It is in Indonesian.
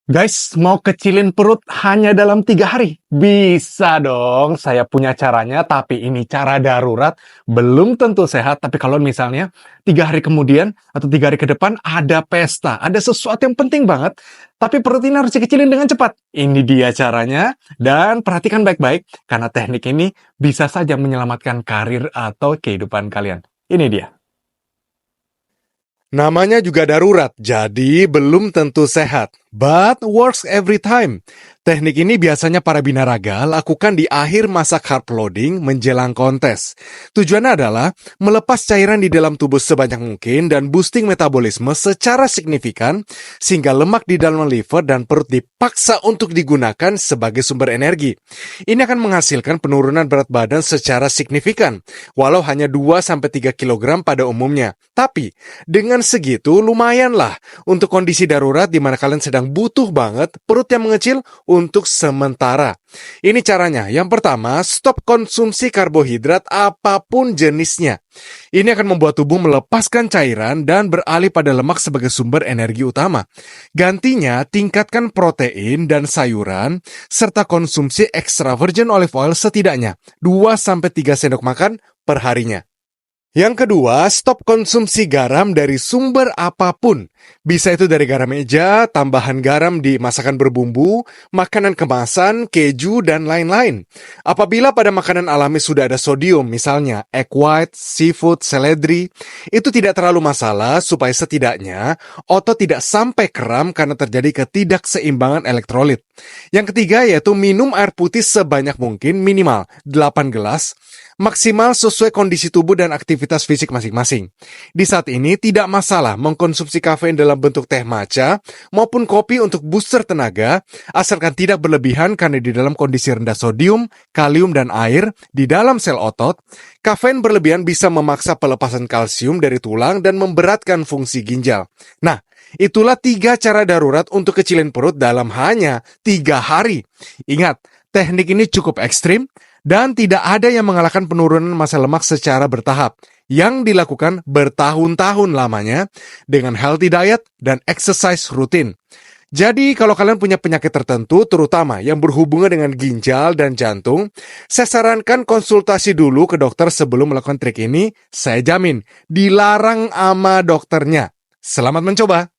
Guys, mau kecilin perut hanya dalam 3 hari? Bisa dong, saya punya caranya, tapi ini cara darurat, belum tentu sehat, tapi kalau misalnya 3 hari kemudian atau 3 hari ke depan ada pesta, ada sesuatu yang penting banget, tapi perut ini harus dikecilin dengan cepat. Ini dia caranya, dan perhatikan baik-baik, karena teknik ini bisa saja menyelamatkan karir atau kehidupan kalian. Ini dia. Namanya juga darurat, jadi belum tentu sehat. But works every time. Teknik ini biasanya para binaraga lakukan di akhir masa carb loading menjelang kontes. Tujuannya adalah melepas cairan di dalam tubuh sebanyak mungkin dan boosting metabolisme secara signifikan sehingga lemak di dalam liver dan perut dipaksa untuk digunakan sebagai sumber energi. Ini akan menghasilkan penurunan berat badan secara signifikan, walau hanya 2-3 kg pada umumnya. Tapi, dengan segitu lumayanlah untuk kondisi darurat di mana kalian sedang butuh banget perut yang mengecil untuk sementara. Ini caranya. Yang pertama, stop konsumsi karbohidrat apapun jenisnya. Ini akan membuat tubuh melepaskan cairan dan beralih pada lemak sebagai sumber energi utama. Gantinya, tingkatkan protein dan sayuran serta konsumsi extra virgin olive oil setidaknya 2-3 sendok makan per harinya. Yang kedua, stop konsumsi garam dari sumber apapun. Bisa itu dari garam meja, tambahan garam di masakan berbumbu, makanan kemasan, keju, dan lain-lain. Apabila pada makanan alami sudah ada sodium, misalnya egg white, seafood, seledri, itu tidak terlalu masalah supaya setidaknya otot tidak sampai kram karena terjadi ketidakseimbangan elektrolit. Yang ketiga yaitu minum air putih sebanyak mungkin, minimal 8 gelas, maksimal sesuai kondisi tubuh dan aktivitas fisik masing-masing. Di saat ini tidak masalah mengkonsumsi kafein dalam bentuk teh matcha maupun kopi untuk booster tenaga, asalkan tidak berlebihan karena di dalam kondisi rendah sodium, kalium, dan air di dalam sel otot, kafein berlebihan bisa memaksa pelepasan kalsium dari tulang dan memberatkan fungsi ginjal. Nah, itulah 3 cara darurat untuk kecilin perut dalam hanya 3 hari. Ingat, teknik ini cukup ekstrim, dan tidak ada yang mengalahkan penurunan massa lemak secara bertahap, yang dilakukan bertahun-tahun lamanya dengan healthy diet dan exercise rutin. Jadi kalau kalian punya penyakit tertentu, terutama yang berhubungan dengan ginjal dan jantung, saya sarankan konsultasi dulu ke dokter sebelum melakukan trik ini. Saya jamin, dilarang sama dokternya. Selamat mencoba!